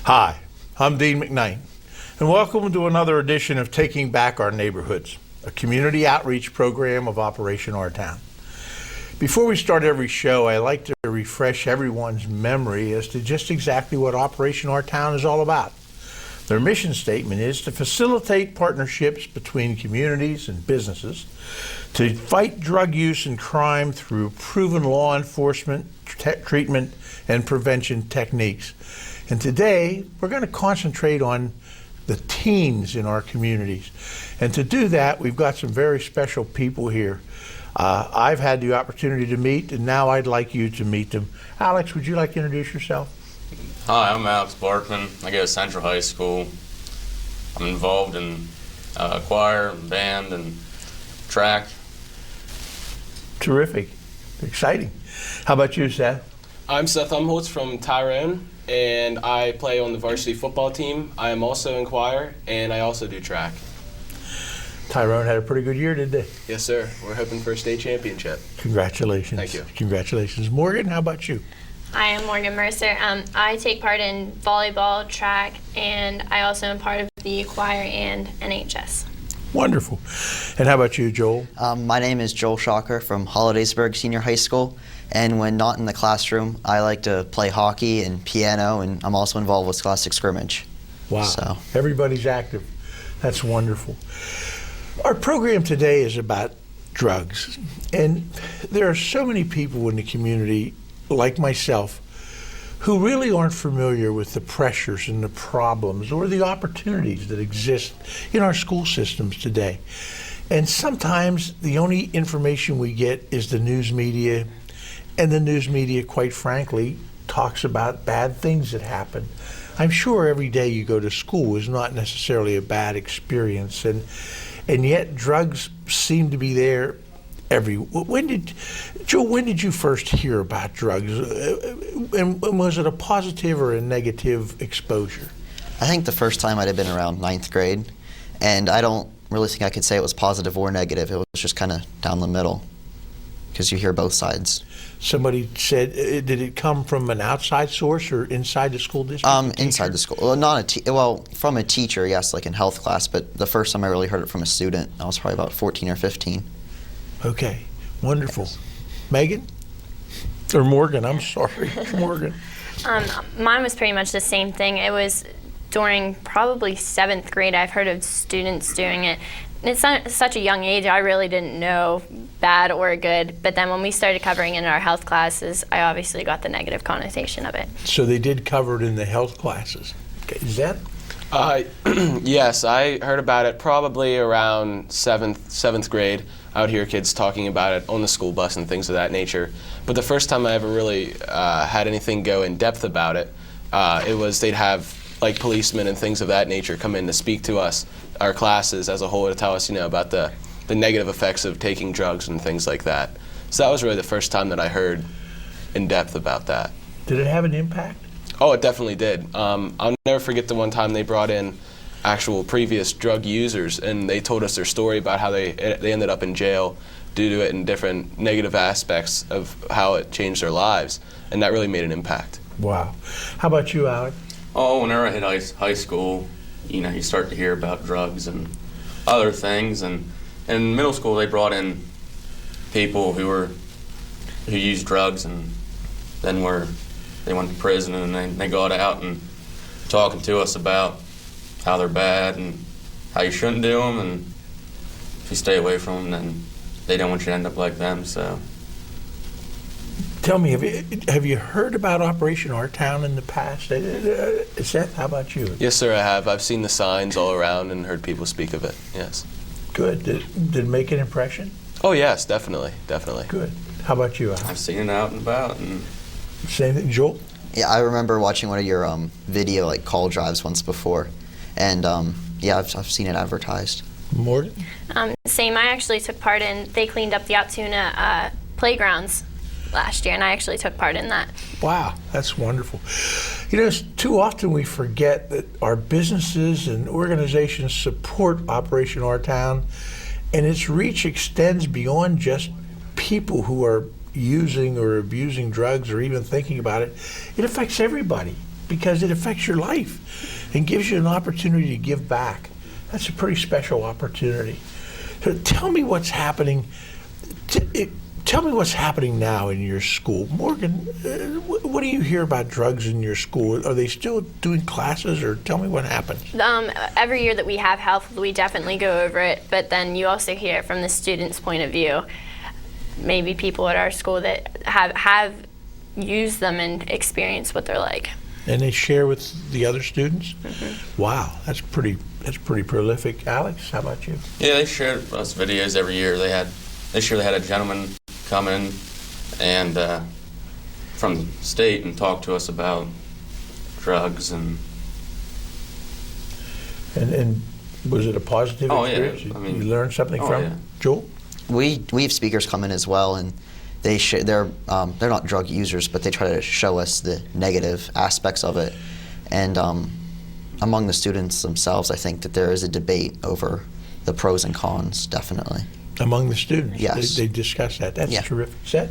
Hi, I'm Dean McKnight, and welcome to another edition of Taking Back Our Neighborhoods, a community outreach program of Operation Our Town. Before we start every show, I like to refresh everyone's memory as to just exactly what Operation Our Town is all about. Their mission statement is to facilitate partnerships between communities and businesses, to fight drug use and crime through proven law enforcement, treatment, and prevention techniques. And today, we're going to concentrate on the teens in our communities. And to do that, we've got some very special people here. I've had the opportunity to meet, and now I'd like you to meet them. Alex, would you like to introduce yourself? Hi, I'm Alex Barkman. I go to Central High School. I'm involved in choir, and band, and track. Terrific. Exciting. How about you, Seth? I'm Seth Umholtz from Tyrone, and I play on the varsity football team. I am also in choir, and I also do track. Tyrone had a pretty good year, didn't they? Yes, sir. We're hoping for a state championship. Congratulations. Thank you. Congratulations. Morgan, how about you? Hi, I'm Morgan Mercer. I take part in volleyball, track, and I also am part of the choir and NHS. Wonderful. And how about you, Joel? My name is Joel Schocker from Hollidaysburgh Senior High School, and when not in the classroom, I like to play hockey and piano, and I'm also involved with Scholastic Scrimmage. Wow. So. Everybody's active. That's wonderful. Our program today is about drugs, and there are so many people in the community, like myself, who really aren't familiar with the pressures and the problems or the opportunities that exist in our school systems today. And sometimes the only information we get is the news media, and the news media, quite frankly, talks about bad things that happen. I'm sure every day you go to school is not necessarily a bad experience, and yet drugs seem to be there when did you first hear about drugs? And was it a positive or a negative exposure? I think the first time I'd have been around 9th grade, and I don't really think I could say it was positive or negative. It was just kind of down the middle, because you hear both sides. Somebody said, did it come from an outside source or inside the school district? Inside the school. Well, from a teacher, yes, like in health class, but the first time I really heard it from a student, I was probably about 14 or 15. Okay, wonderful. Megan? Or Morgan, I'm sorry. Morgan. Mine was pretty much the same thing. It was during probably 7th grade. I've heard of students doing it. And it's not such a young age, I really didn't know bad or good. But then when we started covering it in our health classes, I obviously got the negative connotation of it. So they did cover it in the health classes. Okay, is that? Yes, I heard about it probably around 7th grade. I would hear kids talking about it on the school bus and things of that nature. But the first time I ever really had anything go in depth about it, it was they'd have like policemen and things of that nature come in to speak to us, our classes as a whole, to tell us, about the negative effects of taking drugs and things like that. So that was really the first time that I heard in depth about that. Did it have an impact? Oh, it definitely did. I'll never forget the one time they brought in actual previous drug users, and they told us their story about how they ended up in jail due to it and different negative aspects of how it changed their lives, and that really made an impact. Wow. How about you, Alex? Oh, whenever I hit high school, you start to hear about drugs and other things, and in middle school they brought in people who used drugs, and then they went to prison, and they got out and talking to us about how they're bad and how you shouldn't do them, and if you stay away from them, then they don't want you to end up like them. So, tell me, have you heard about Operation Our Town in the past? Seth, how about you? Yes, sir, I have. I've seen the signs all around and heard people speak of it. Yes. Good. Did it make an impression? Oh yes, definitely. Good. How about you, Al? I've seen it out and about. And same thing, Joel? Yeah, I remember watching one of your video call drives once before, and yeah, I've seen it advertised. Morgan? Same. I actually took part in. They cleaned up the Altoona playgrounds last year, and I actually took part in that. Wow, that's wonderful. Too often we forget that our businesses and organizations support Operation Our Town, and its reach extends beyond just people who are using or abusing drugs or even thinking about it. It affects everybody. because it affects your life and gives you an opportunity to give back. That's a pretty special opportunity. So tell me what's happening. Tell me what's happening now in your school. Morgan, what do you hear about drugs in your school? Are they still doing classes, or tell me what happens? Every year that we have health, we definitely go over it, but then you also hear it from the student's point of view. Maybe people at our school that have used them and experienced what they're like. And they share with the other students? Mm-hmm. Wow, that's pretty prolific. Alex, how about you? Yeah, they share us videos every year. This year they had a gentleman come in and from the state and talk to us about drugs and was it a positive experience? Yeah. You learned something from it? Joel? We have speakers come in as well, and they're not drug users, but they try to show us the negative aspects of it. And among the students themselves, I think that there is a debate over the pros and cons, definitely. Among the students? Yes. They discuss that. That's terrific. Seth?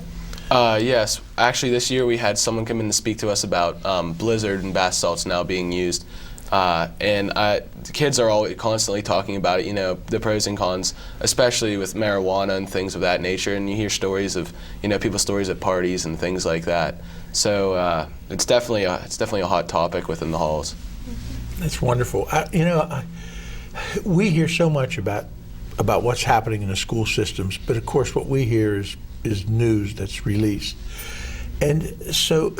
Yes. Actually, this year we had someone come in to speak to us about Blizzard and bath salts now being used. And the kids are all constantly talking about it, the pros and cons, especially with marijuana and things of that nature. And you hear stories of, people's stories at parties and things like that. So it's definitely a hot topic within the halls. That's wonderful. We hear so much about what's happening in the school systems, but of course what we hear is news that's released. And so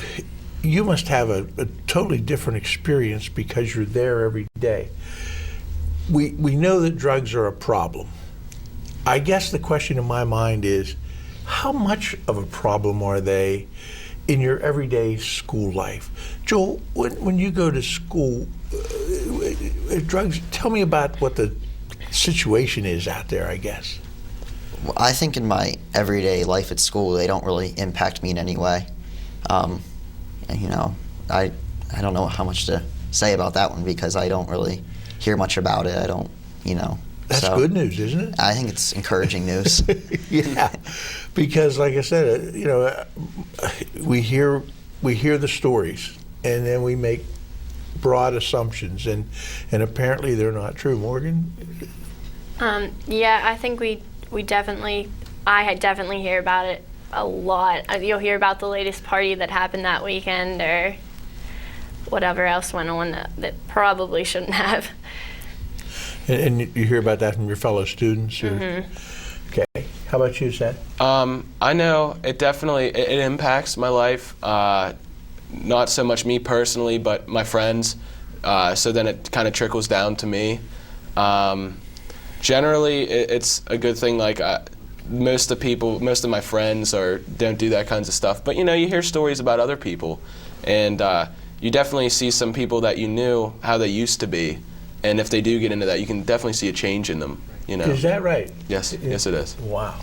you must have a totally different experience because you're there every day. We know that drugs are a problem. I guess the question in my mind is, how much of a problem are they in your everyday school life? Joel, when you go to school, drugs, tell me about what the situation is out there, I guess. Well, I think in my everyday life at school, they don't really impact me in any way. And, I don't know how much to say about that one because I don't really hear much about it. I don't, That's so good news, isn't it? I think it's encouraging news. Yeah, because like I said, we hear the stories and then we make broad assumptions, and apparently they're not true. Morgan? Yeah, I think I definitely hear about it a lot. You'll hear about the latest party that happened that weekend or whatever else went on that probably shouldn't have. And you hear about that from your fellow students? Or? Mm-hmm. Okay. How about you, Seth? I know it definitely it impacts my life. Not so much me personally, but my friends. So then it kind of trickles down to me. Generally, it's a good thing. Like most of my friends don't do that kinds of stuff. But you hear stories about other people, and you definitely see some people that you knew how they used to be, and if they do get into that, you can definitely see a change in them. Is that right? Yes, yes, it is. Wow.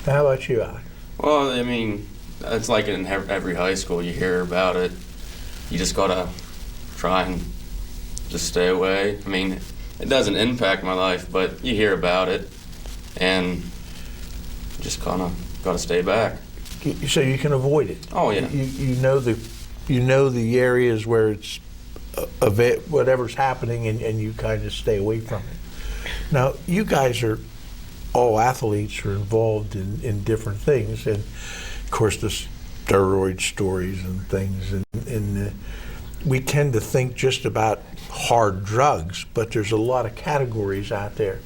Now, how about you, Alex? Well, I mean, it's like in every high school you hear about it. You just gotta try and just stay away. I mean, it doesn't impact my life, but you hear about it, and just kind of gotta stay back. So you can avoid it. Oh yeah. You know the areas where it's whatever's happening, and you kind of stay away from it. Now, you guys are all athletes, are involved in different things, and of course the steroid stories and things, and we tend to think just about hard drugs, but there's a lot of categories out there.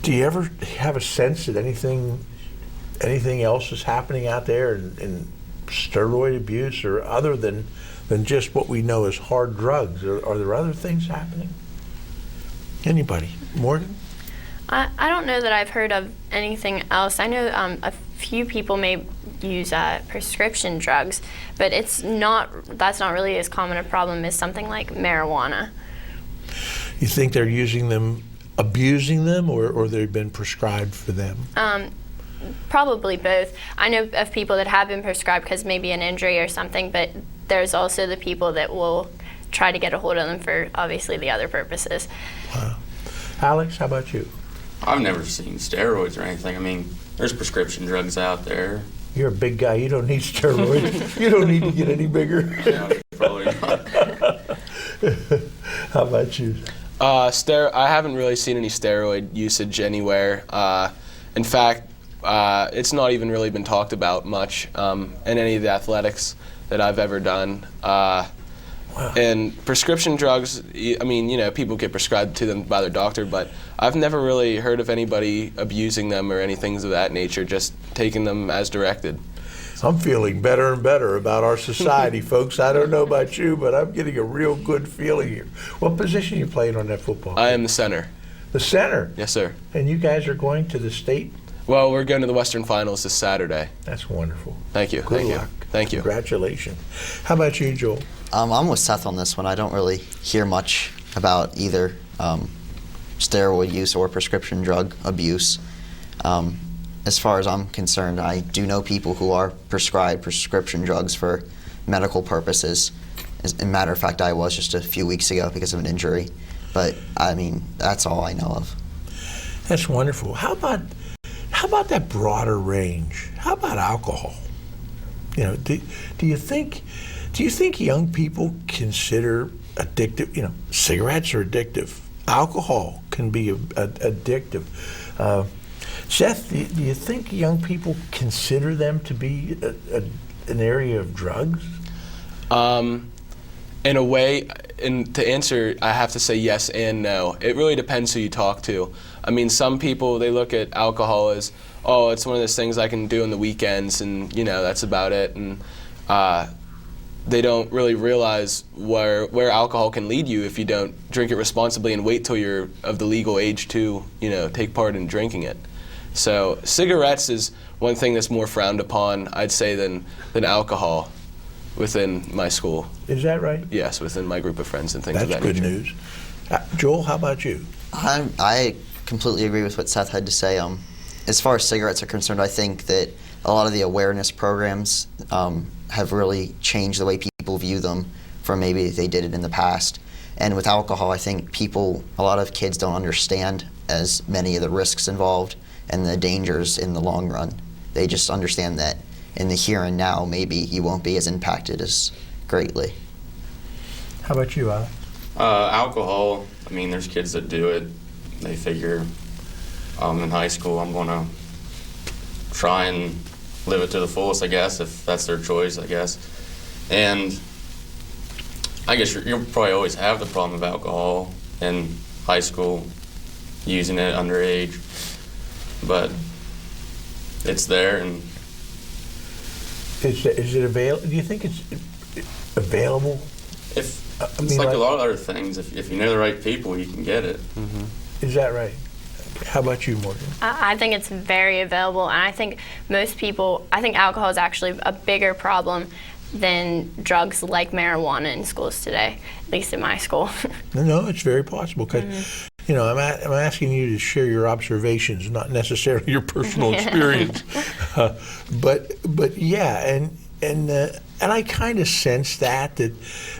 Do you ever have a sense that anything else is happening out there in steroid abuse, or other than just what we know as hard drugs? Are there other things happening? Anybody? Morgan? I don't know that I've heard of anything else. I know a few people may use prescription drugs, but that's not really as common a problem as something like marijuana. You think they're using them, abusing them, or they've been prescribed for them? Probably both. I know of people that have been prescribed because maybe an injury or something, but there's also the people that will try to get a hold of them for obviously the other purposes. Wow. Alex, how about you? I've never seen steroids or anything. I mean, there's prescription drugs out there, You're a big guy. You don't need steroids. You don't need to get any bigger. Yeah, probably not. How about you? I haven't really seen any steroid usage anywhere. In fact, it's not even really been talked about much in any of the athletics that I've ever done. And prescription drugs, I mean, people get prescribed to them by their doctor, but I've never really heard of anybody abusing them or anything of that nature, just taking them as directed. I'm feeling better and better about our society, folks. I don't know about you, but I'm getting a real good feeling here. What position are you playing on that football team? I am the center. The center? Yes, sir. And you guys are going to the state? Well, we're going to the Western Finals this Saturday. That's wonderful. Thank you. Good Thank luck. you. Thank you. Congratulations. How about you, Joel? I'm with Seth on this one. I don't really hear much about either steroid use or prescription drug abuse. As far as I'm concerned, I do know people who are prescribed prescription drugs for medical purposes. As a matter of fact, I was just a few weeks ago because of an injury. But, I mean, that's all I know of. That's wonderful. How about that broader range? How about alcohol? Do you think young people consider addictive? Cigarettes are addictive. Alcohol can be addictive. Seth, do you think young people consider them to be an area of drugs? In a way, and to answer, I have to say yes and no. It really depends who you talk to. I mean, some people, they look at alcohol as, oh, it's one of those things I can do on the weekends, and that's about it. And they don't really realize where alcohol can lead you if you don't drink it responsibly and wait till you're of the legal age to take part in drinking it. So cigarettes is one thing that's more frowned upon, I'd say, than alcohol within my school. Is that right? Yes, within my group of friends and things of That's that good nature. news. Joel, how about you? I completely agree with what Seth had to say. As far as cigarettes are concerned, I think that a lot of the awareness programs have really changed the way people view them from maybe they did it in the past. And with alcohol, I think a lot of kids don't understand as many of the risks involved and the dangers in the long run. They just understand that in the here and now, maybe you won't be as impacted as greatly. How about you, Al? Alcohol, I mean, there's kids that do it. They figure in high school I'm going to try and live it to the fullest, I guess, if that's their choice, I guess. And I guess you'll probably always have the problem of alcohol in high school, using it underage. But it's there, and is it available? Do you think it's available? It's like a lot of other things. If you know the right people, you can get it. Mm-hmm. Is that right? How about you, Morgan? I think it's very available, and I think I think alcohol is actually a bigger problem than drugs like marijuana in schools today, at least in my school. No, it's very possible because, I'm asking you to share your observations, not necessarily your personal experience. But yeah, and I kind of sense that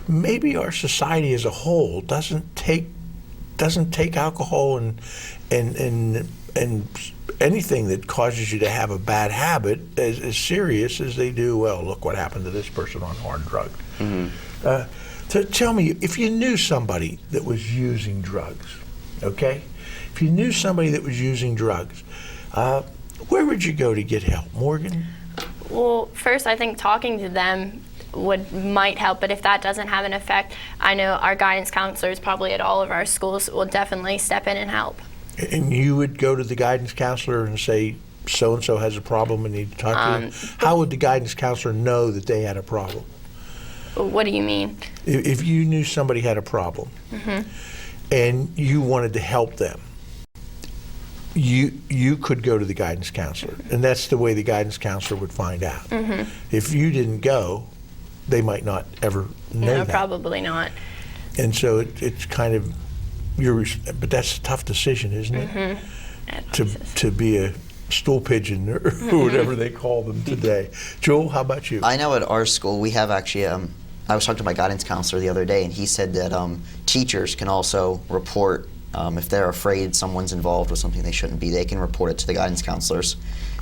maybe our society as a whole doesn't take alcohol and anything that causes you to have a bad habit as serious as they do. Well, look what happened to this person on hard drugs. Mm-hmm. Tell me, if you knew somebody that was using drugs, okay? If you knew somebody that was using drugs, where would you go to get help, Morgan? Well, first, I think talking to them might help, but if that doesn't have an effect, I know our guidance counselors probably at all of our schools will definitely step in and help. And you would go to the guidance counselor and say, so-and-so has a problem and need to talk to them? How would the guidance counselor know that they had a problem? What do you mean? If you knew somebody had a problem, mm-hmm. and you wanted to help them, you could go to the guidance counselor, and that's the way the guidance counselor would find out. Mm-hmm. If you didn't go, they might not ever know that. Probably not. And so it's kind of but that's a tough decision, isn't it? Mm-hmm. To be a stool pigeon or whatever they call them today. Joel, how about you? I know at our school we have actually, I was talking to my guidance counselor the other day, and he said that teachers can also report if they're afraid someone's involved with something they shouldn't be. They can report it to the guidance counselors.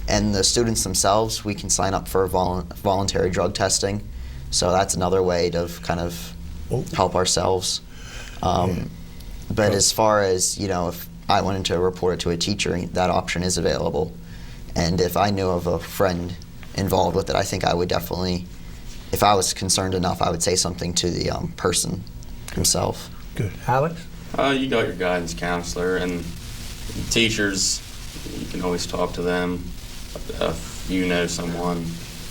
And the students themselves, we can sign up for voluntary drug testing. So that's another way to kind of help ourselves. But as far as, if I wanted to report it to a teacher, that option is available. And if I knew of a friend involved with it, I think I would definitely, if I was concerned enough, I would say something to the person himself. Good. Alex? You got your guidance counselor, and teachers, you can always talk to them if you know someone,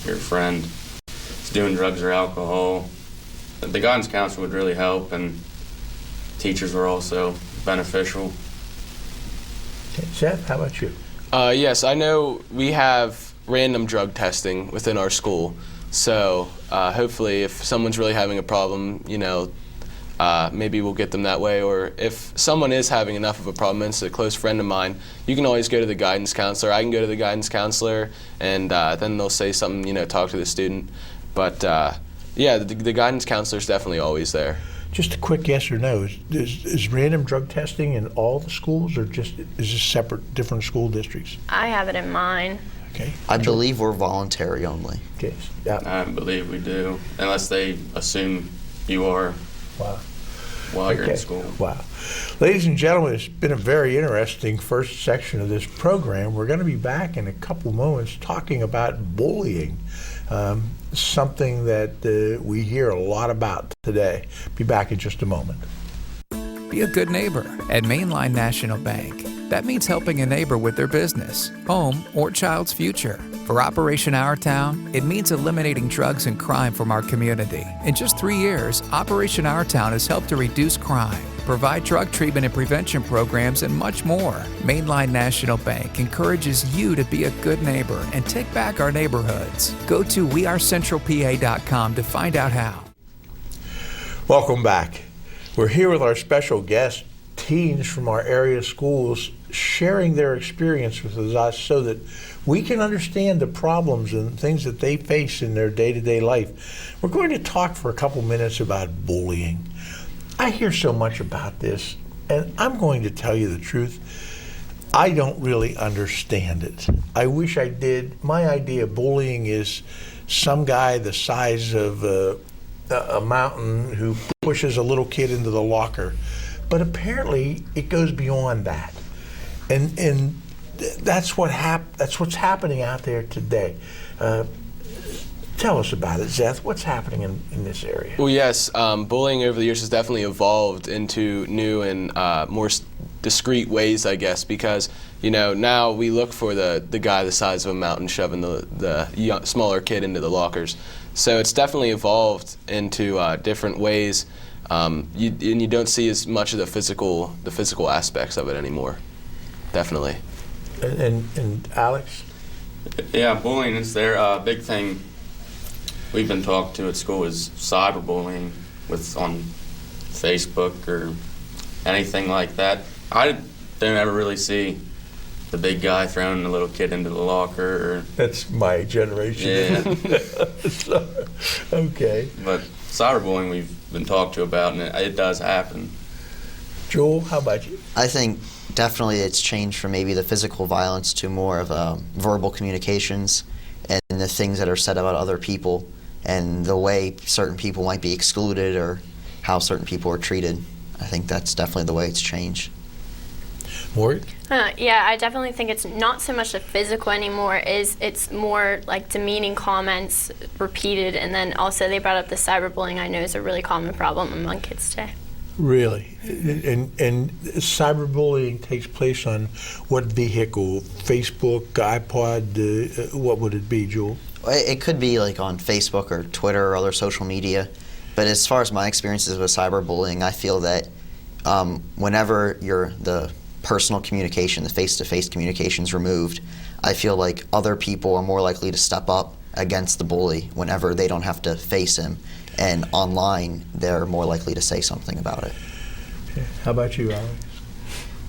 your friend, is doing drugs or alcohol. The guidance counselor would really help, and teachers were also beneficial. Okay. Seth, how about you? Yes, I know we have random drug testing within our school. So hopefully if someone's really having a problem, maybe we'll get them that way. Or if someone is having enough of a problem, it's a close friend of mine, you can always go to the guidance counselor. I can go to the guidance counselor, and then they'll say something, talk to the student. But yeah, the guidance counselor is definitely always there. Just a quick yes or no. Is random drug testing in all the schools, or is this separate, different school districts? I have it in mine. Okay. I believe we're voluntary only. Okay. Yeah. I believe we do, unless they assume you are Wow. while you're in school. Wow. Ladies and gentlemen, it's been a very interesting first section of this program. We're going to be back in a couple moments talking about bullying, something that we hear a lot about today. Be back in just a moment. Be a good neighbor at Mainline National Bank. That means helping a neighbor with their business, home, or child's future. For Operation Our Town, it means eliminating drugs and crime from our community. In just 3 years, Operation Our Town has helped to reduce crime, provide drug treatment and prevention programs, and much more. Mainline National Bank encourages you to be a good neighbor and take back our neighborhoods. Go to wearecentralpa.com to find out how. Welcome back. We're here with our special guest, teens from our area schools, sharing their experience with us so that we can understand the problems and things that they face in their day-to-day life. We're going to talk for a couple minutes about bullying. I hear so much about this, and I'm going to tell you the truth. I don't really understand it. I wish I did. My idea of bullying is some guy the size of a mountain who pushes a little kid into the locker. But apparently it goes beyond that. And that's what's happening out there today. Tell us about it, Seth. What's happening in this area? Well, yes, bullying over the years has definitely evolved into new and more discreet ways, I guess, because now we look for the guy the size of a mountain shoving the smaller kid into the lockers. So it's definitely evolved into different ways. You don't see as much of the physical aspects of it anymore. Definitely. And Alex? Yeah, bullying is there. A big thing we've been talked to at school is cyberbullying on Facebook or anything like that. I don't ever really see the big guy throwing the little kid into the locker. That's my generation. Yeah. Okay. But cyberbullying we've been talked to about, and it does happen. Joel, how about you? I think definitely it's changed from maybe the physical violence to more of verbal communications and the things that are said about other people and the way certain people might be excluded or how certain people are treated. I think that's definitely the way it's changed. Maury? Yeah, I definitely think it's not so much the physical anymore. It's more like demeaning comments repeated, and then also they brought up the cyberbullying. I know is a really common problem among kids today. Really? And cyberbullying takes place on what vehicle? Facebook, iPod, what would it be, Joel? It could be like on Facebook or Twitter or other social media. But as far as my experiences with cyberbullying, I feel that whenever the personal communication, the face-to-face communication is removed, I feel like other people are more likely to step up against the bully whenever they don't have to face him. And online, they're more likely to say something about it. Okay. How about you, Alex?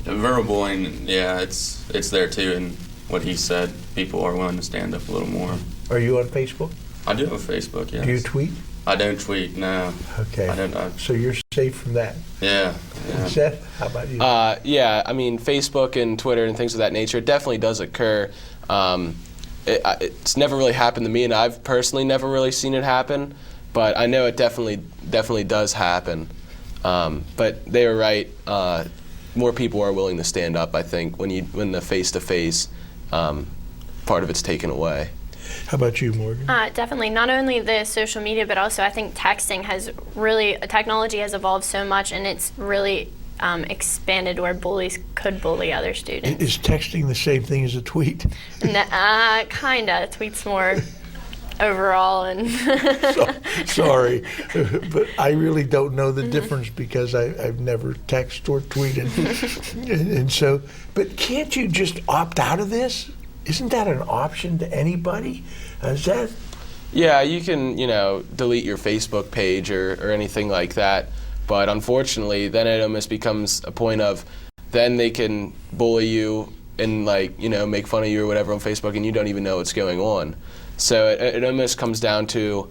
Verbal bullying, yeah, it's there too, and what he said, people are willing to stand up a little more. Are you on Facebook? I do have Facebook, yes. Do you tweet? I don't tweet, no. Okay. I don't. So you're safe from that. Yeah. Seth, how about you? Yeah, I mean, Facebook and Twitter and things of that nature, it definitely does occur. it's never really happened to me, and I've personally never really seen it happen. But I know it definitely does happen. But they were right. More people are willing to stand up, I think, when the face-to-face part of it's taken away. How about you, Morgan? Definitely. Not only the social media, but also I think technology has evolved so much, and it's really expanded where bullies could bully other students. Is texting the same thing as a tweet? Kinda. Tweets more overall, and Sorry, but I really don't know the difference because I've never texted or tweeted. and so, but can't you just opt out of this? Isn't that an option to anybody? Seth? Yeah, you can, delete your Facebook page or anything like that. But unfortunately, then it almost becomes a point of, then they can bully you and make fun of you or whatever on Facebook, and you don't even know what's going on. So it almost comes down to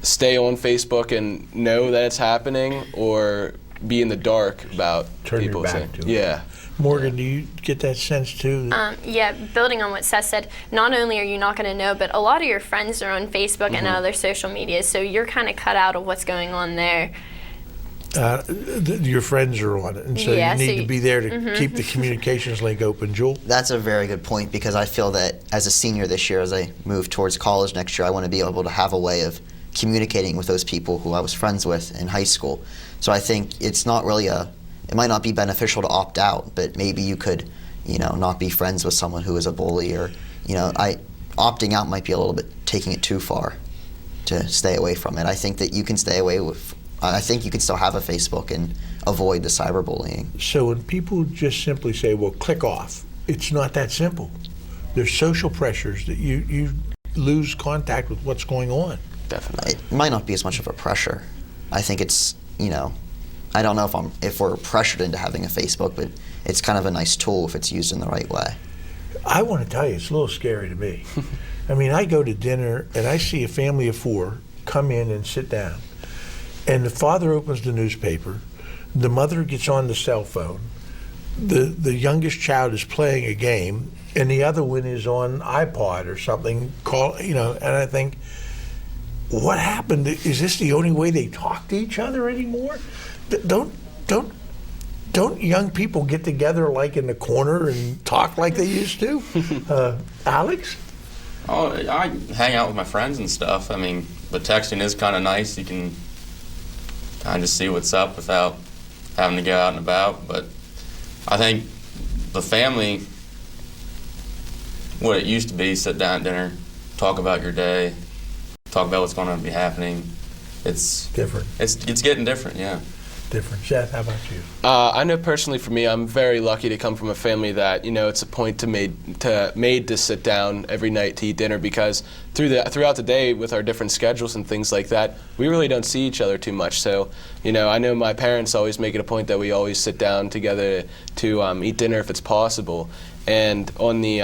stay on Facebook and know that it's happening, or be in the dark about Turn people your back saying, to it. yeah. Morgan, do you get that sense too? Yeah, building on what Seth said, not only are you not going to know, but a lot of your friends are on Facebook and other social media, so you're kind of cut out of what's going on there. Your friends are on it, and so Yeah, you need so to be there to keep the communications link open. Joel? That's a very good point, because I feel that as a senior this year, as I move towards college next year, I want to be able to have a way of communicating with those people who I was friends with in high school. So I think it's not really it might not be beneficial to opt out, but maybe you could, not be friends with someone who is a bully, or, opting out might be a little bit taking it too far to stay away from it. I think that you can stay away with, I think you can still have a Facebook and avoid the cyberbullying. So when people just simply say, well, click off, it's not that simple. There's social pressures that you lose contact with what's going on. Definitely. It might not be as much of a pressure. I think it's, I don't know if we're pressured into having a Facebook, but it's kind of a nice tool if it's used in the right way. I want to tell you, it's a little scary to me. I mean, I go to dinner and I see a family of 4 come in and sit down. And the father opens the newspaper, the mother gets on the cell phone, the youngest child is playing a game, and the other one is on iPod or something, and I think, what happened? Is this the only way they talk to each other anymore? Don't young people get together like in the corner and talk like they used to? Alex? Oh, I hang out with my friends and stuff. I mean, but texting is kind of nice. You can kind of see what's up without having to go out and about. But I think the family, what it used to be, sit down at dinner, talk about your day, talk about what's going to be happening. It's different. It's getting different, yeah. Different. Seth, how about you? I know personally for me, I'm very lucky to come from a family that, it's a point made to sit down every night to eat dinner, because throughout the day with our different schedules and things like that, we really don't see each other too much. So, I know my parents always make it a point that we always sit down together to eat dinner if it's possible. And on the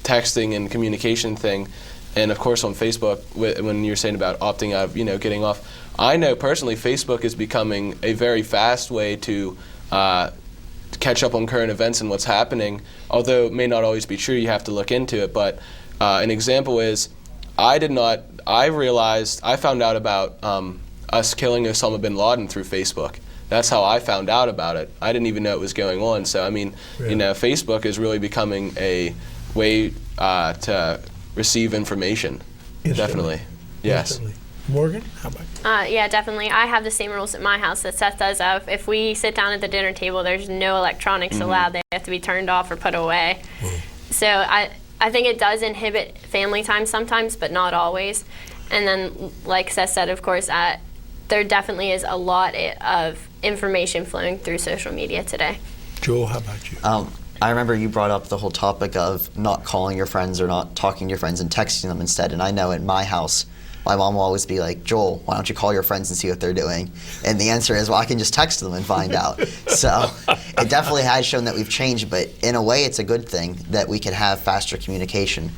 texting and communication thing, and of course on Facebook, when you're saying about opting out, getting off, I know personally Facebook is becoming a very fast way to catch up on current events and what's happening. Although it may not always be true, you have to look into it. But an example is, I found out about us killing Osama bin Laden through Facebook. That's how I found out about it. I didn't even know it was going on. So I mean, really? Facebook is really becoming a way to receive information. Instantly. Definitely. Yes. Instantly. Morgan, how about you? Yeah, definitely. I have the same rules at my house that Seth does. If we sit down at the dinner table, there's no electronics allowed. They have to be turned off or put away. So I think it does inhibit family time sometimes, but not always. And then, like Seth said, of course, there definitely is a lot of information flowing through social media today. Joel, how about you? I remember you brought up the whole topic of not calling your friends or not talking to your friends and texting them instead. And I know at my house, my mom will always be like, Joel, why don't you call your friends and see what they're doing? And the answer is, well, I can just text them and find out. So it definitely has shown that we've changed, but in a way it's a good thing that we can have faster communication.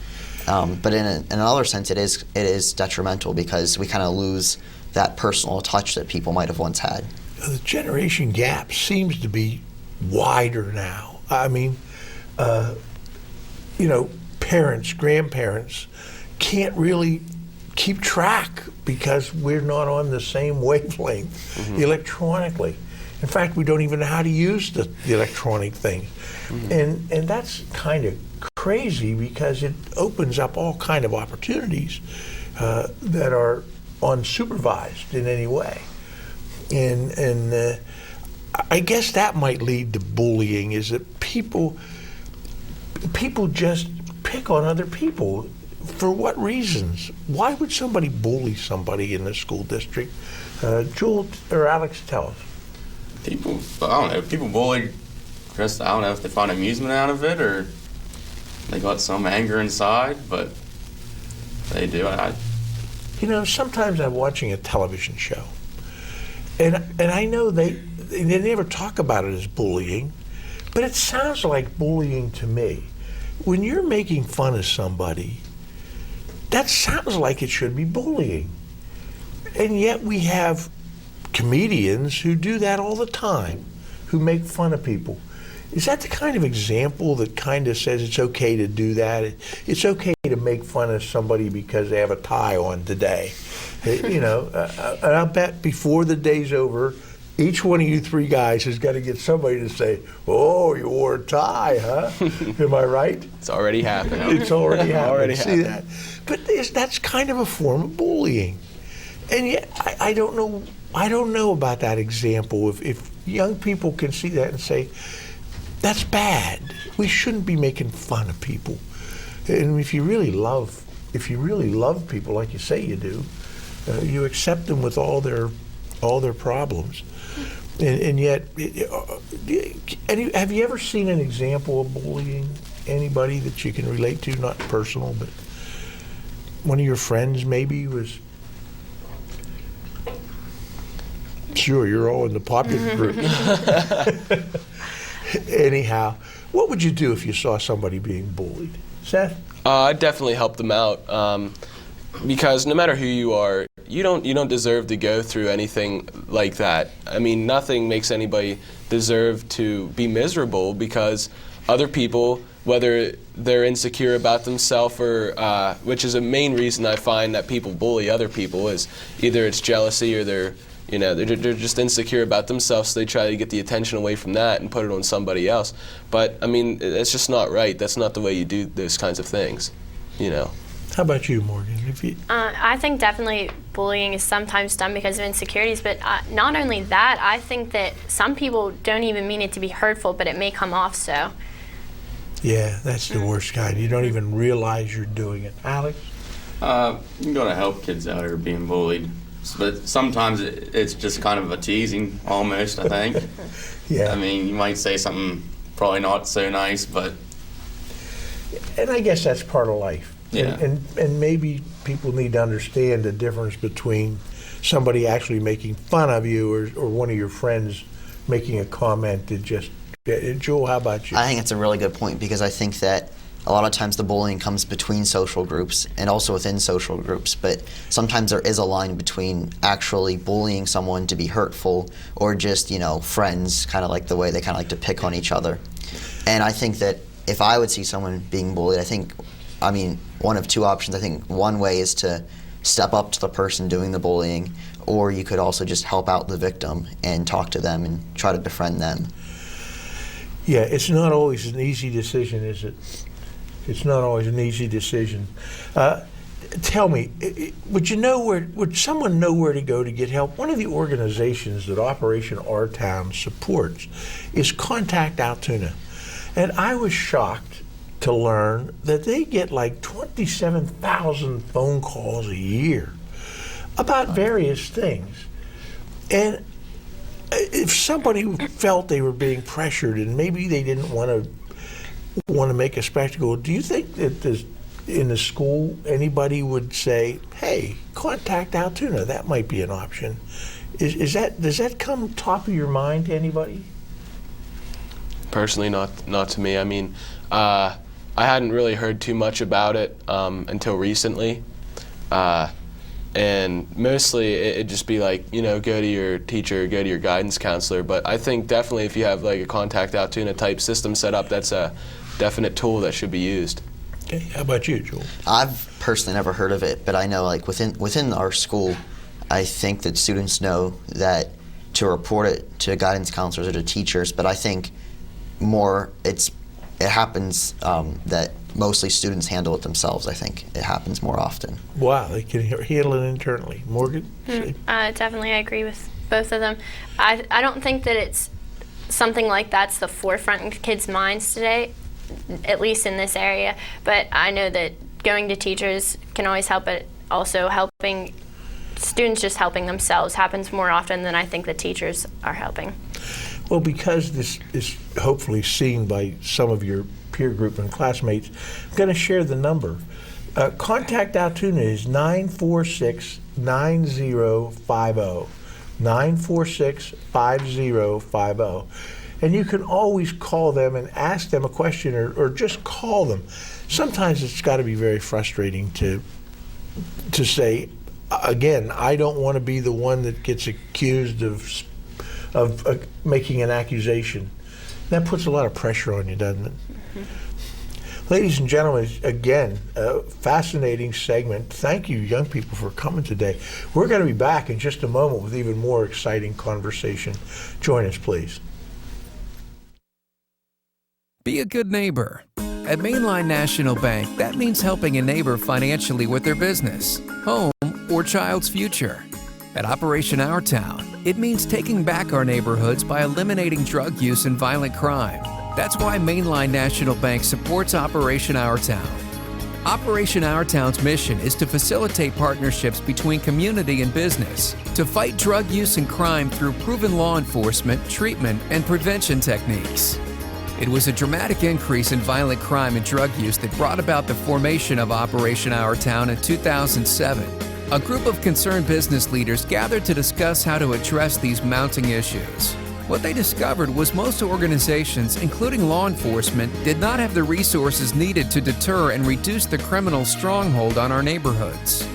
But in another sense, it is detrimental, because we kind of lose that personal touch that people might have once had. The generation gap seems to be wider now. I mean, parents, grandparents can't really keep track because we're not on the same wavelength electronically. In fact, we don't even know how to use the electronic thing. And that's kind of crazy because it opens up all kind of opportunities that are unsupervised in any way. And I guess that might lead to bullying, is that people just pick on other people. For what reasons? Why would somebody bully somebody in the school district? Jewel or Alex, tell us. People, I don't know, people bully just, I don't know if they find amusement out of it or they got some anger inside, but they do. You know, sometimes I'm watching a television show, and I know they never talk about it as bullying, but it sounds like bullying to me. When you're making fun of somebody, that sounds like it should be bullying. And yet we have comedians who do that all the time, who make fun of people. Is that the kind of example that kind of says it's okay to do that? It's okay to make fun of somebody because they have a tie on today. You know, and I'll bet before the day's over, each one of you three guys has got to get somebody to say, "Oh, you wore a tie, huh?" Am I right? It's already happened. It's already happened. Already See happened. that? But that's kind of a form of bullying. And yet, I don't know about that example. If young people can see that and say, that's bad. We shouldn't be making fun of people. And if you really love people like you say you do, you accept them with all their problems. And yet, have you ever seen an example of bullying? Anybody that you can relate to, not personal, but one of your friends maybe was. Sure, you're all in the popular group. Anyhow, what would you do if you saw somebody being bullied? Seth? I'd definitely help them out because no matter who you are, you don't deserve to go through anything like that. I mean, nothing makes anybody deserve to be miserable because other people, whether they're insecure about themselves or, which is a main reason I find that people bully other people, is either it's jealousy or they're just insecure about themselves, so they try to get the attention away from that and put it on somebody else. But, I mean, it's just not right. That's not the way you do those kinds of things, you know. How about you, Morgan? I think definitely bullying is sometimes done because of insecurities, but not only that, I think that some people don't even mean it to be hurtful, but it may come off so. Yeah, that's the worst kind. You don't even realize you're doing it. Alex? You're going to help kids out who are being bullied. But sometimes it's just kind of a teasing, almost, I think. Yeah. I mean, you might say something probably not so nice, but... And I guess that's part of life. Yeah. And maybe people need to understand the difference between somebody actually making fun of you or one of your friends making a comment that just... Joel, how about you? I think it's a really good point because I think that a lot of times the bullying comes between social groups and also within social groups, but sometimes there is a line between actually bullying someone to be hurtful or just, you know, friends, kind of like the way they kind of like to pick on each other. And I think that if I would see someone being bullied, one of two options. I think one way is to step up to the person doing the bullying, or you could also just help out the victim and talk to them and try to befriend them. Yeah, it's not always an easy decision, is it? It's not always an easy decision. Tell me, would someone know where to go to get help? One of the organizations that Operation Our Town supports is Contact Altoona. And I was shocked to learn that they get like 27,000 phone calls a year about various things. And if somebody felt they were being pressured and maybe they didn't want to make a spectacle, do you think that in the school anybody would say, hey, Contact Altoona, that might be an option? Does that come top of your mind to anybody? Personally, not to me. I mean, I hadn't really heard too much about it until recently. And mostly it'd just be like, go to your teacher, go to your guidance counselor. But I think definitely if you have like a Contact Altoona type system set up, that's a definite tool that should be used. Okay, how about you, Joel? I've personally never heard of it, but I know like within our school, I think that students know that to report it to guidance counselors or to teachers, but I think more it happens that mostly students handle it themselves. I think it happens more often. Wow, they can handle it internally. Morgan? Definitely, I agree with both of them. I don't think that it's something like that's the forefront in kids' minds today, at least in this area. But I know that going to teachers can always help, but also helping students just helping themselves happens more often than I think the teachers are helping. Well, because this is hopefully seen by some of your peer group and classmates, I'm going to share the number. Contact Altoona is 946-9050. 946-5050. And you can always call them and ask them a question or just call them. Sometimes it's got to be very frustrating to say, again, I don't want to be the one that gets accused of making an accusation. That puts a lot of pressure on you, doesn't it? Mm-hmm. Ladies and gentlemen, again, a fascinating segment. Thank you, young people, for coming today. We're going to be back in just a moment with even more exciting conversation. Join us, please. Be a good neighbor. At Mainline National Bank, that means helping a neighbor financially with their business, home, or child's future. At Operation Our Town, it means taking back our neighborhoods by eliminating drug use and violent crime. That's why Mainline National Bank supports Operation Our Town. Operation Our Town's mission is to facilitate partnerships between community and business, to fight drug use and crime through proven law enforcement, treatment, and prevention techniques. It was a dramatic increase in violent crime and drug use that brought about the formation of Operation Our Town in 2007. A group of concerned business leaders gathered to discuss how to address these mounting issues. What they discovered was most organizations, including law enforcement, did not have the resources needed to deter and reduce the criminal stronghold on our neighborhoods.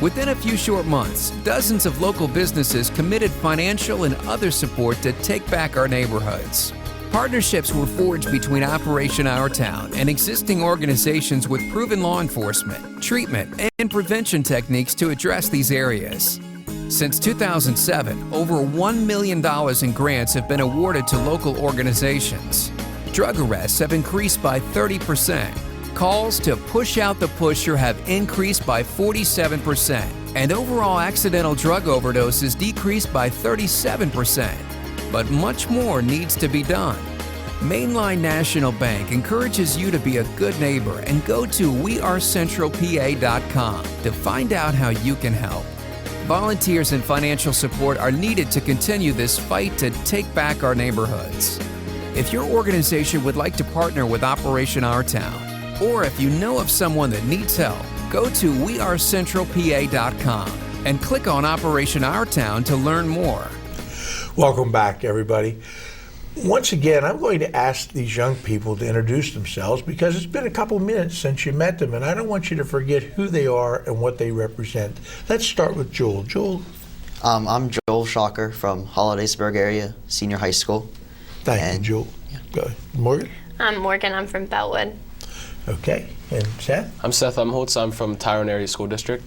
Within a few short months, dozens of local businesses committed financial and other support to take back our neighborhoods. Partnerships were forged between Operation Our Town and existing organizations with proven law enforcement, treatment, and prevention techniques to address these areas. Since 2007, over $1 million in grants have been awarded to local organizations. Drug arrests have increased by 30%. Calls to push out the pusher have increased by 47%, and overall accidental drug overdoses decreased by 37%. But much more needs to be done. Mainline National Bank encourages you to be a good neighbor and go to wearecentralpa.com to find out how you can help. Volunteers and financial support are needed to continue this fight to take back our neighborhoods. If your organization would like to partner with Operation Our Town, or if you know of someone that needs help, go to wearecentralpa.com and click on Operation Our Town to learn more. Welcome back, everybody. Once again, I'm going to ask these young people to introduce themselves because it's been a couple minutes since you met them, and I don't want you to forget who they are and what they represent. Let's start with Joel. Joel? I'm Joel Schocker from Hollidaysburgh area, senior high school. Thank you, Joel. Yeah. Go ahead. Morgan? I'm Morgan. I'm from Bellwood. Okay. And Seth? I'm Seth Umholtz. I'm from Tyrone Area School District.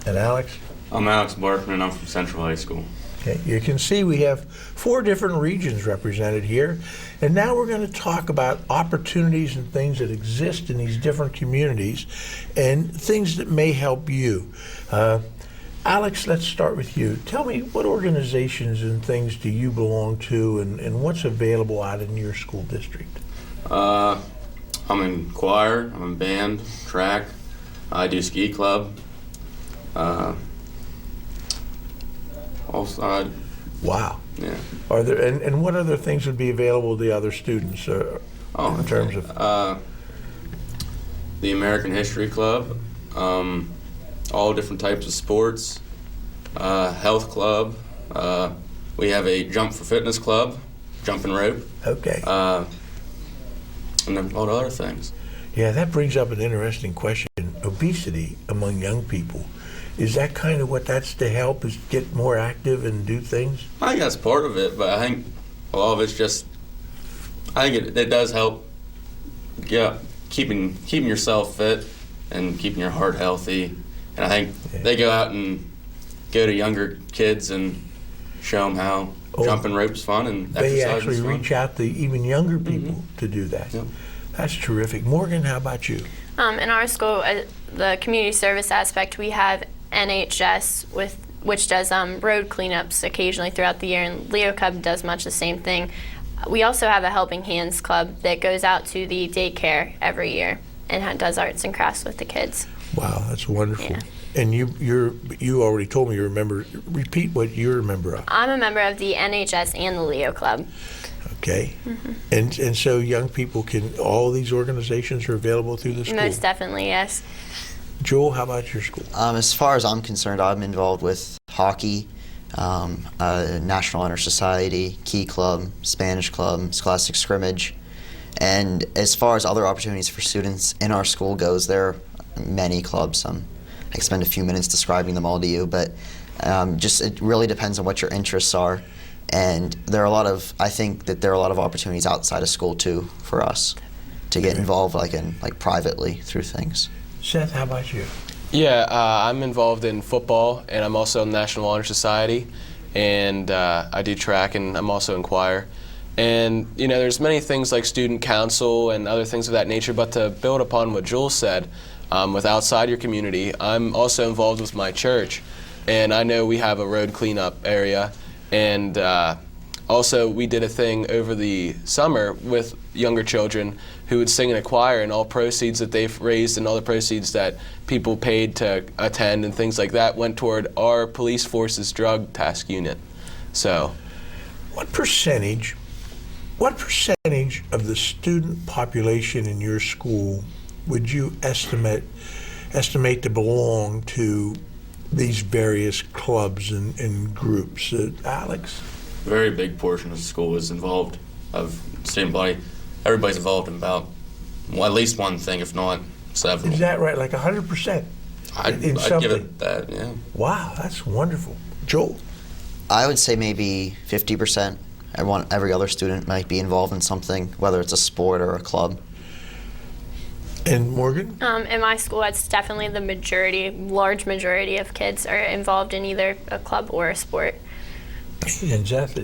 And Alex? I'm Alex Barkman. I'm from Central High School. Okay, you can see we have 4 different regions represented here, and now we're going to talk about opportunities and things that exist in these different communities and things that may help you. Alex, let's start with you. Tell me, what organizations and things do you belong to, and what's available out in your school district? I'm in choir, I'm in band, track, I do ski club. Also, Wow. yeah. Are there and what other things would be available to the other students in terms of? The American History Club, all different types of sports, health club. We have a jump for fitness club, jumping rope. Okay. And then a lot of other things. Yeah, that brings up an interesting question. Obesity among young people. Is that kind of what that's to help, is get more active and do things? I think that's part of it, but I think a lot of it's just, I think it does help keep keeping yourself fit and keeping your heart healthy. And I think they go out and go to younger kids and show them how jumping rope's fun and they exercise actually is fun. reach out to even younger people to do that. Yep. That's terrific. Morgan, how about you? In our school, the community service aspect, we have NHS which does road cleanups occasionally throughout the year, and Leo Cub does much the same thing. We also have a Helping Hands Club that goes out to the daycare every year and does arts and crafts with the kids. Wow, that's wonderful. Yeah. And you already told me you're a member. Repeat what you're a member of. I'm a member of the NHS and the Leo Club. Okay. And so young people all these organizations are available through the school? Most definitely, yes. Joel, how about your school? As far as I'm concerned, I'm involved with hockey, National Honor Society, Key Club, Spanish Club, Scholastic Scrimmage. And as far as other opportunities for students in our school goes, there are many clubs. I can spend a few minutes describing them all to you, but it really depends on what your interests are. And I think that there are a lot of opportunities outside of school too for us to get involved privately through things. Seth, how about you? Yeah, I'm involved in football, and I'm also in the National Honor Society, and I do track, and I'm also in choir. And, there's many things like student council and other things of that nature, but to build upon what Jules said, with outside your community, I'm also involved with my church, and I know we have a road cleanup area, and also we did a thing over the summer with younger children who would sing in a choir, and all proceeds that they've raised and all the proceeds that people paid to attend and things like that went toward our police force's drug task unit. So, What percentage of the student population in your school would you estimate to belong to these various clubs and groups? Alex? A very big portion of the school is involved of student body. Everybody's involved in about at least one thing, if not several. Is that right? Like 100%? I'd give it that, yeah. Wow, that's wonderful. Joel? I would say maybe 50%. Every other student might be involved in something, whether it's a sport or a club. And Morgan? In my school, it's definitely the large majority of kids are involved in either a club or a sport. And Seth?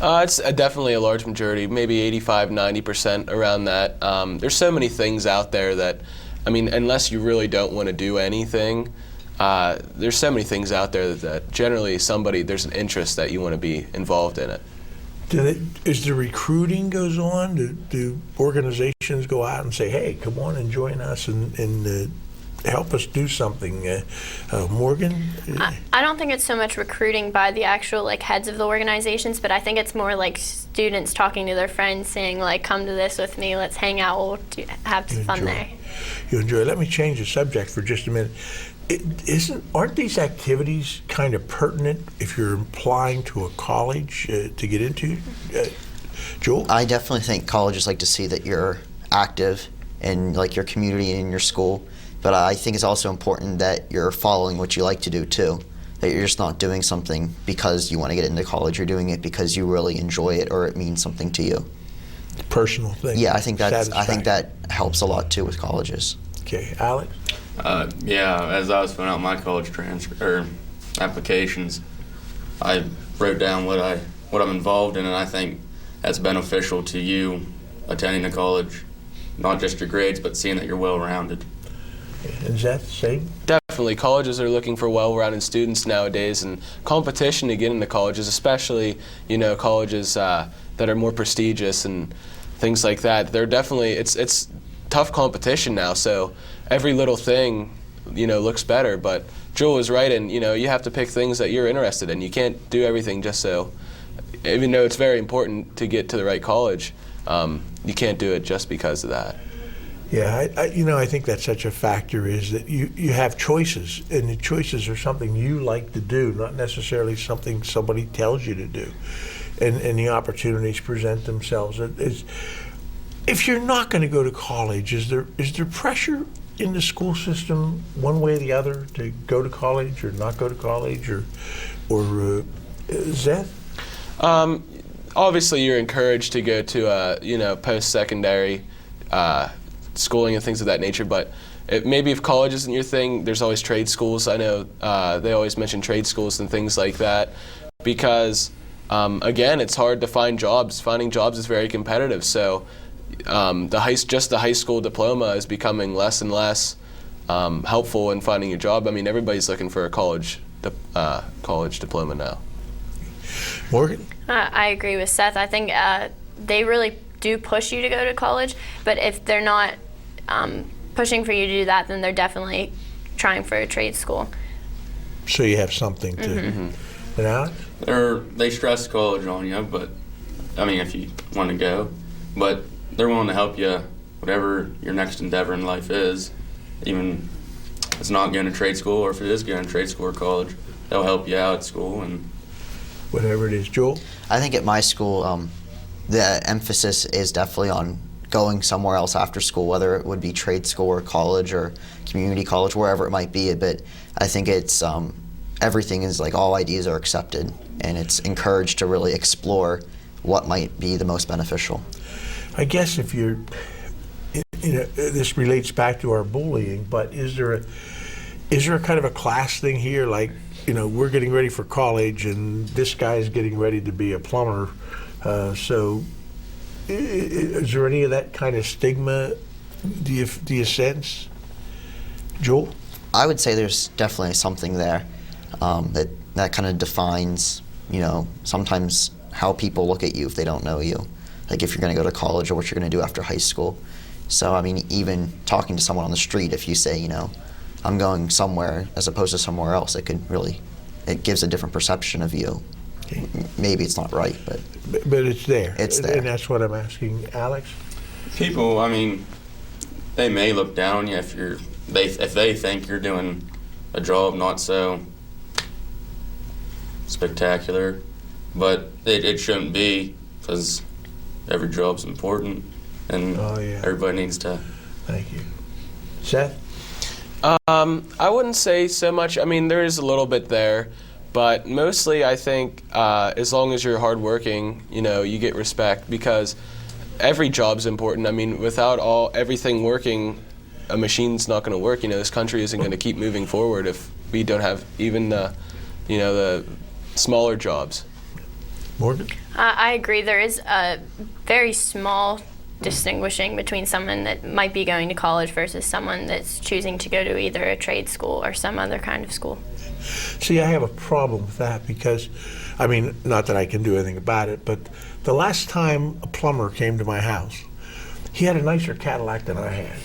It's definitely a large majority, maybe 85-90% around that. There's so many things out there that, unless you really don't want to do anything, there's so many things out there that generally there's an interest that you want to be involved in it. Is the recruiting goes on? Do organizations go out and say, hey, come on and join us and help us do something? Morgan? I don't think it's so much recruiting by the actual heads of the organizations, but I think it's more like students talking to their friends saying, come to this with me, let's hang out, we'll have fun there. You enjoy. Let me change the subject for just a minute. Aren't these activities kind of pertinent if you're applying to a college to get into? Joel? I definitely think colleges like to see that you're active in your community and in your school, but I think it's also important that you're following what you like to do too. That you're just not doing something because you want to get into college. You're doing it because you really enjoy it or it means something to you. Personal thing. Yeah, I think that helps a lot too with colleges. Okay, Alex? Yeah, as I was filling out my college applications, I wrote down what I'm involved in, and I think that's beneficial to you attending a college, not just your grades, but seeing that you're well-rounded. Is that the same? Definitely. Colleges are looking for well-rounded students nowadays, and competition to get into colleges, especially, colleges that are more prestigious and things like that, they're definitely, it's tough competition now, so every little thing, looks better, but Joel was right, and, you have to pick things that you're interested in. You can't do everything just so, even though it's very important to get to the right college, you can't do it just because of that. Yeah, I think that's such a factor is that you have choices, and the choices are something you like to do, not necessarily something somebody tells you to do, and the opportunities present themselves. If you're not going to go to college, is there pressure in the school system one way or the other to go to college or not go to college, or Seth? Obviously, you're encouraged to go to a post-secondary schooling and things of that nature. But maybe if college isn't your thing, there's always trade schools. I know they always mention trade schools and things like that because, again, it's hard to find jobs. Finding jobs is very competitive. So just the high school diploma is becoming less and less helpful in finding a job. I mean, everybody's looking for a college diploma now. Morgan? I agree with Seth. I think they really do push you to go to college, but if they're not pushing for you to do that, then they're definitely trying for a trade school. So you have something to. Mm-hmm. And Alex? They stress college on you, but I mean, if you want to go, but they're willing to help you whatever your next endeavor in life is, even if it's not going to trade school or if it is going to trade school or college, they'll help you out at school and Whatever it is. Joel? I think at my school, the emphasis is definitely on going somewhere else after school, whether it would be trade school or college or community college, wherever it might be. But I think it's everything is like all ideas are accepted, and it's encouraged to really explore what might be the most beneficial. I guess if you're, this relates back to our bullying, but is there a kind of a class thing here? Like, we're getting ready for college, and this guy's getting ready to be a plumber. So, is there any of that kind of stigma? Do you sense, Joel? I would say there's definitely something there that kind of defines, sometimes how people look at you if they don't know you. Like if you're going to go to college or what you're going to do after high school. So, I mean, even talking to someone on the street, if you say, I'm going somewhere as opposed to somewhere else, it gives a different perception of you. Okay. Maybe it's not right, but it's there. It's there. And that's what I'm asking Alex. people. I mean, they may look down on you if they think you're doing a job not so spectacular, but it shouldn't be, because every job's important and everybody needs to. Thank you. Seth? I wouldn't say so much. I mean, there is a little bit there, but mostly I think as long as you're hardworking, you get respect, because every job's important. I mean, without everything working, a machine's not going to work. This country isn't going to keep moving forward if we don't have even the smaller jobs. Morgan? I agree. There is a very small distinguishing between someone that might be going to college versus someone that's choosing to go to either a trade school or some other kind of school. See, I have a problem with that because, I mean, not that I can do anything about it, but the last time a plumber came to my house, he had a nicer Cadillac than I had.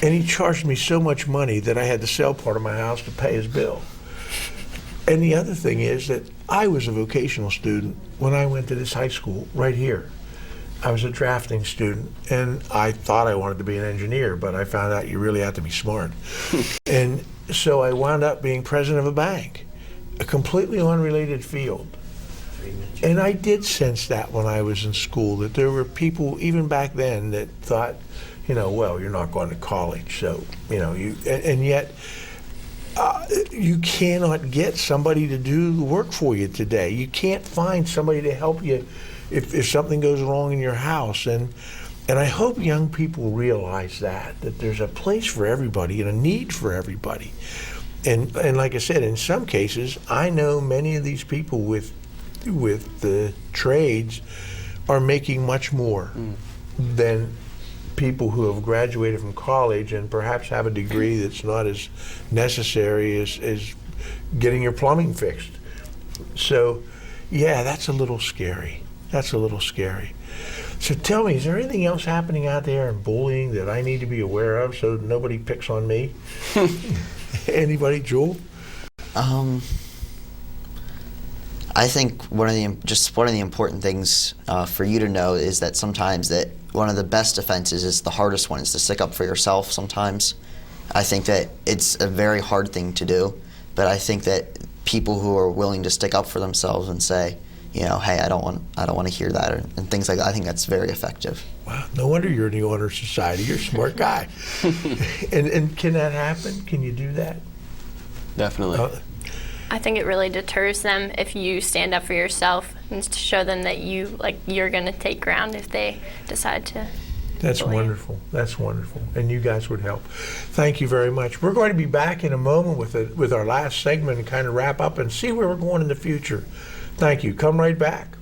And he charged me so much money that I had to sell part of my house to pay his bill. And the other thing is that I was a vocational student when I went to this high school right here. I was a drafting student, and I thought I wanted to be an engineer, but I found out you really have to be smart. And so I wound up being president of a bank, a completely unrelated field. And I did sense that when I was in school, that there were people, even back then, that thought, well, you're not going to college, so, and yet, you cannot get somebody to do the work for you today. You can't find somebody to help you if something goes wrong in your house. And I hope young people realize that there's a place for everybody and a need for everybody. And like I said, in some cases, I know many of these people with the trades are making much more than people who have graduated from college and perhaps have a degree that's not as necessary as getting your plumbing fixed. So, yeah, that's a little scary. So tell me, is there anything else happening out there in bullying that I need to be aware of so nobody picks on me? Anybody, Joel? I think one of the important things for you to know is that sometimes that one of the best defenses is the hardest one, is to stick up for yourself sometimes. I think that it's a very hard thing to do, but I think that people who are willing to stick up for themselves and say, hey, I don't want to hear that, and things like that, I think that's very effective. Wow, no wonder you're in the honor society. You're a smart guy. and can that happen? Can you do that? Definitely. I think it really deters them if you stand up for yourself and to show them that you're going to take ground if they decide to. That's wonderful. That's wonderful. And you guys would help. Thank you very much. We're going to be back in a moment with our last segment and kind of wrap up and see where we're going in the future. Thank you. Come right back.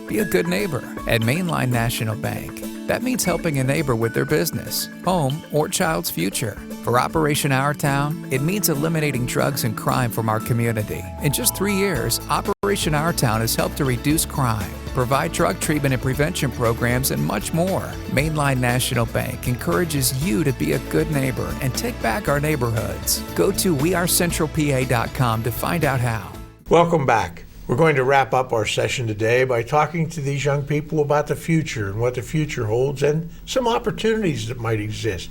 Be a good neighbor at Mainline National Bank. That means helping a neighbor with their business, home, or child's future. For Operation Our Town, it means eliminating drugs and crime from our community. In just 3 years, Operation Our Town has helped to reduce crime, provide drug treatment and prevention programs, and much more. Mainline National Bank encourages you to be a good neighbor and take back our neighborhoods. Go to wearecentralpa.com to find out how. Welcome back. We're going to wrap up our session today by talking to these young people about the future and what the future holds and some opportunities that might exist.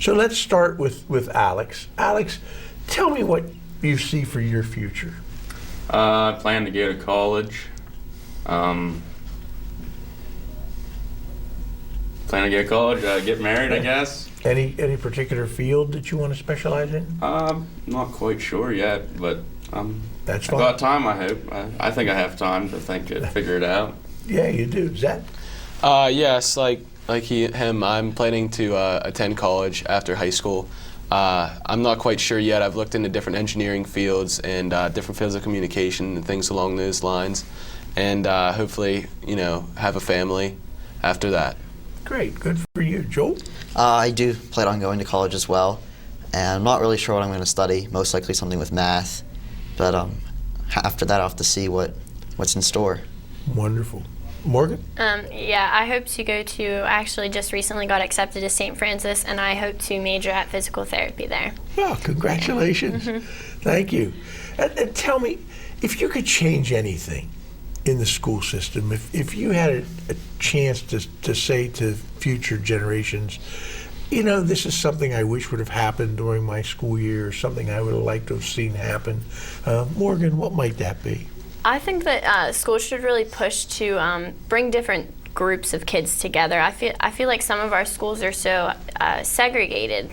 So let's start with Alex. Alex, tell me what you see for your future. I plan to go to college. Plan to go to college, get married, I guess. Any particular field that you want to specialize in? Not quite sure yet, but That's I fine. got time, I hope. I think I have time to figure it out. Yeah, you do. Seth? Yes, like him, I'm planning to attend college after high school. I'm not quite sure yet. I've looked into different engineering fields and different fields of communication and things along those lines, and hopefully, have a family after that. Great. Good for you. Joel? I do plan on going to college as well, and I'm not really sure what I'm going to study. Most likely something with math, but after that I'll have to see what's in store. Wonderful. Morgan? Yeah, I hope to go to, actually just recently got accepted to St. Francis, and I hope to major at physical therapy there. Oh, congratulations. Thank you. And tell me, if you could change anything in the school system, if you had a chance to say to future generations, this is something I wish would have happened during my school year, or something I would have liked to have seen happen. Morgan, what might that be? I think that schools should really push to bring different groups of kids together. I feel like some of our schools are so segregated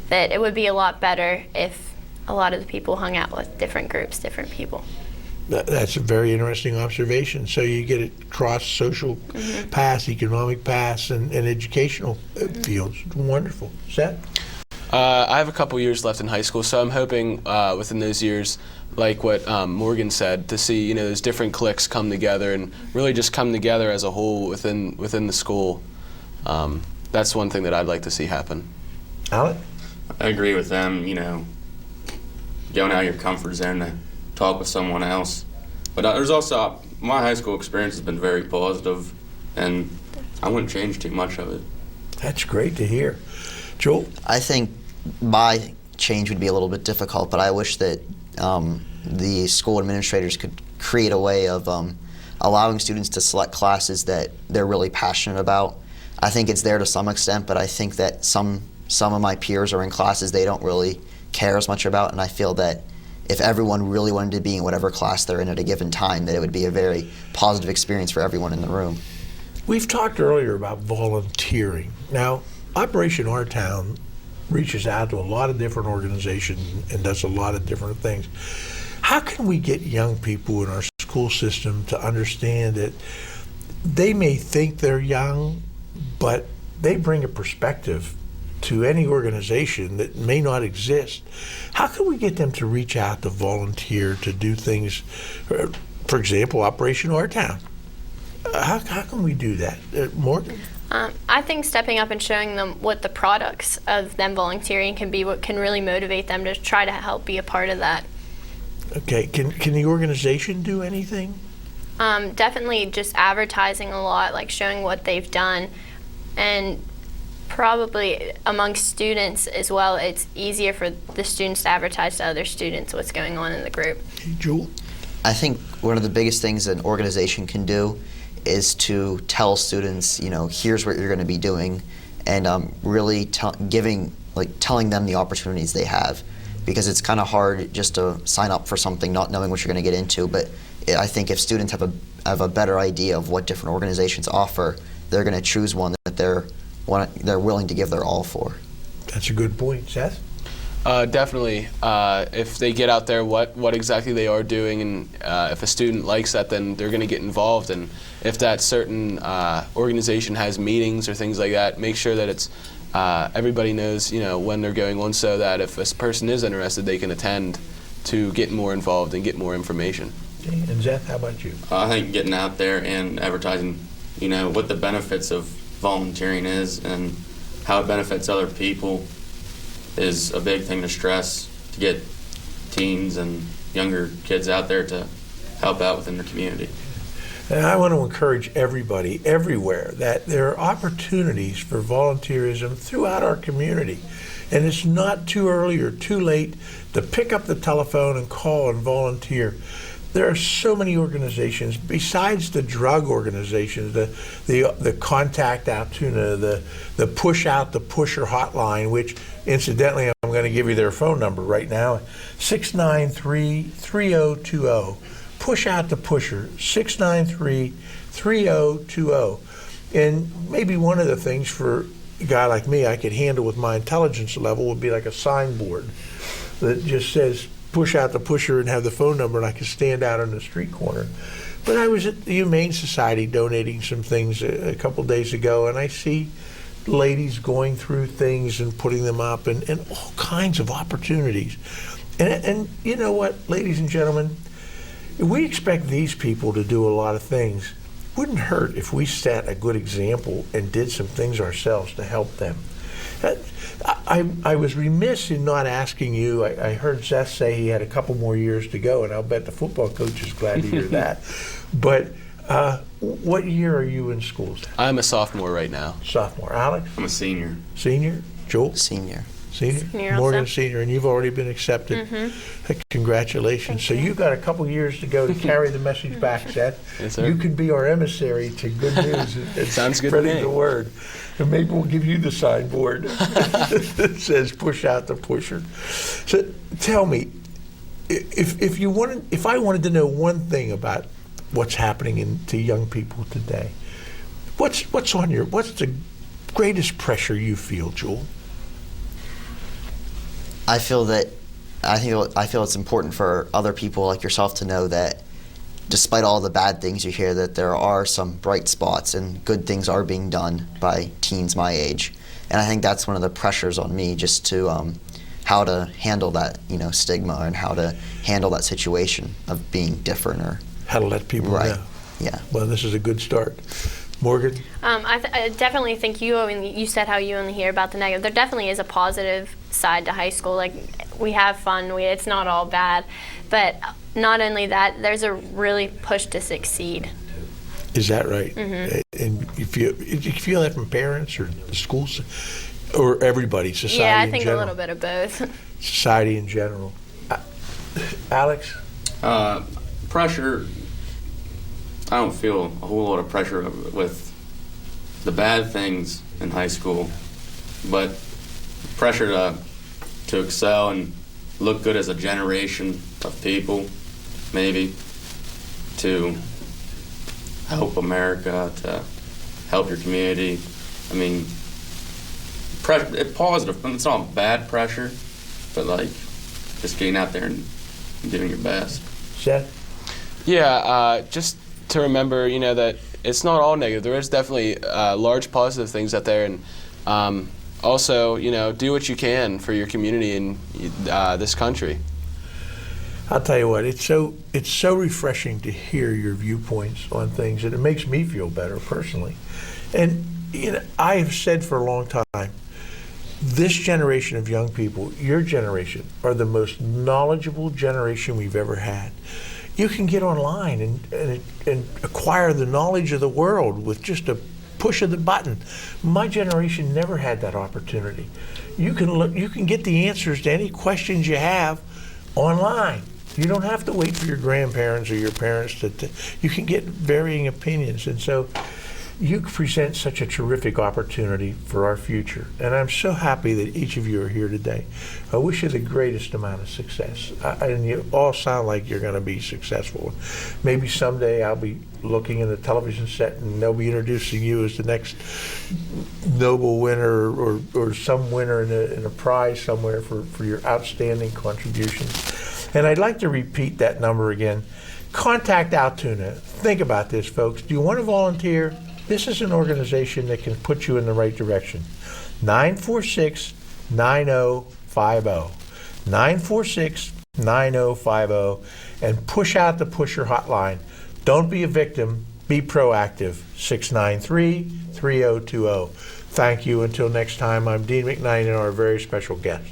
that it would be a lot better if a lot of the people hung out with different groups, different people. That's a very interesting observation. So you get it across social paths, economic paths, and educational fields. Wonderful. Seth? I have a couple years left in high school, so I'm hoping within those years, like what Morgan said, to see those different cliques come together and really just come together as a whole within the school. That's one thing that I'd like to see happen. Alec? I agree with them, going out of your comfort zone to talk with someone else. But there's also, my high school experience has been very positive, and I wouldn't change too much of it. That's great to hear. Joel? I think my change would be a little bit difficult, but I wish that the school administrators could create a way of allowing students to select classes that they're really passionate about. I think it's there to some extent, but I think that some of my peers are in classes they don't really care as much about, and I feel that if everyone really wanted to be in whatever class they're in at a given time, that it would be a very positive experience for everyone in the room. We've talked earlier about volunteering. Now, Operation Our Town reaches out to a lot of different organizations and does a lot of different things. How can we get young people in our school system to understand that they may think they're young, but they bring a perspective to any organization that may not exist? How can we get them to reach out to volunteer, to do things, for example, Operation Our Town? How can we do that? Morgan? I think stepping up and showing them what the products of them volunteering can be, what can really motivate them to try to help be a part of that. Okay, can the organization do anything? Definitely just advertising a lot, like showing what they've done, and probably among students as well, it's easier for the students to advertise to other students what's going on in the group. Hey, Joel? I think one of the biggest things an organization can do is to tell students, here's what you're going to be doing, and really telling them the opportunities they have, because it's kind of hard just to sign up for something not knowing what you're going to get into. But I think if students have a better idea of what different organizations offer, they're going to choose one that they're willing to give their all for. That's a good point. Seth? Definitely. If they get out there what exactly they are doing, and if a student likes that, then they're going to get involved. And if that certain organization has meetings or things like that, make sure that it's everybody knows, when they're going on, so that if a person is interested, they can attend to get more involved and get more information. Okay. And Seth, how about you? I think getting out there and advertising, what the benefits of volunteering is and how it benefits other people is a big thing to stress, to get teens and younger kids out there to help out within their community. And I want to encourage everybody, everywhere, that there are opportunities for volunteerism throughout our community. And it's not too early or too late to pick up the telephone and call and volunteer. There are so many organizations besides the drug organizations, the Contact Altoona, the Push Out the Pusher hotline, which incidentally I'm going to give you their phone number right now, 693-3020. Push Out the Pusher, 693-3020. And maybe one of the things for a guy like me I could handle with my intelligence level would be like a signboard that just says Push Out the Pusher and have the phone number, and I could stand out on the street corner. But I was at the Humane Society donating some things a couple days ago, and I see ladies going through things and putting them up, and all kinds of opportunities. And you know what, ladies and gentlemen, we expect these people to do a lot of things. Wouldn't hurt if we set a good example and did some things ourselves to help them. I was remiss in not asking you. I heard Seth say he had a couple more years to go, and I'll bet the football coach is glad to hear that. But what year are you in school, Seth? I'm a sophomore right now. Sophomore. Alex? I'm a senior. Senior? Joel? Senior. Senior Morgan also. Senior, and you've already been accepted. Congratulations. Thank so you. you've got a couple years to go to carry the message back, Seth. Yes, sir. You can be our emissary to good news and Sounds good to spreading me. the word. And maybe we'll give you the signboard that says Push Out the Pusher. So tell me, if I wanted to know one thing about what's happening to young people today, what's the greatest pressure you feel, Joel? I feel it's important for other people like yourself to know that despite all the bad things you hear, that there are some bright spots and good things are being done by teens my age. And I think that's one of the pressures on me, just to how to handle that stigma and how to handle that situation of being different, or How to let people right. know. Yeah. Well, this is a good start. Morgan? I definitely think you said how you only hear about the negative. There definitely is a positive side to high school. Like, we have fun. It's not all bad. But not only that, there's a really push to succeed. Is that right? Mm-hmm. And you feel that from parents or the schools or everybody, society Yeah, I in think general? a little bit of both. Society in general. Alex? Pressure, I don't feel a whole lot of pressure with the bad things in high school, but pressure to excel and look good as a generation of people, maybe, to help America, to help your community. I mean, it's positive. It's not bad pressure, but like just getting out there and doing your best. Seth? Yeah, just to remember, that it's not all negative. There is definitely large positive things out there, and also, do what you can for your community and this country. I'll tell you what, it's so refreshing to hear your viewpoints on things, and it makes me feel better personally. And I have said for a long time, this generation of young people, your generation, are the most knowledgeable generation we've ever had. You can get online and acquire the knowledge of the world with just a push of the button. My generation never had that opportunity. You can get the answers to any questions you have online. You don't have to wait for your grandparents or your parents you can get varying opinions. And so You present such a terrific opportunity for our future, and I'm so happy that each of you are here today. I wish you the greatest amount of success, and you all sound like you're going to be successful. Maybe someday I'll be looking in the television set and they'll be introducing you as the next Nobel winner or some winner in a prize somewhere for your outstanding contributions. And I'd like to repeat that number again. Contact Altoona. Think about this, folks. Do you want to volunteer? This is an organization that can put you in the right direction. 946-9050. 946-9050. And push out the pusher hotline. Don't be a victim. Be proactive. 693-3020. Thank you. Until next time, I'm Dean McKnight and our very special guests.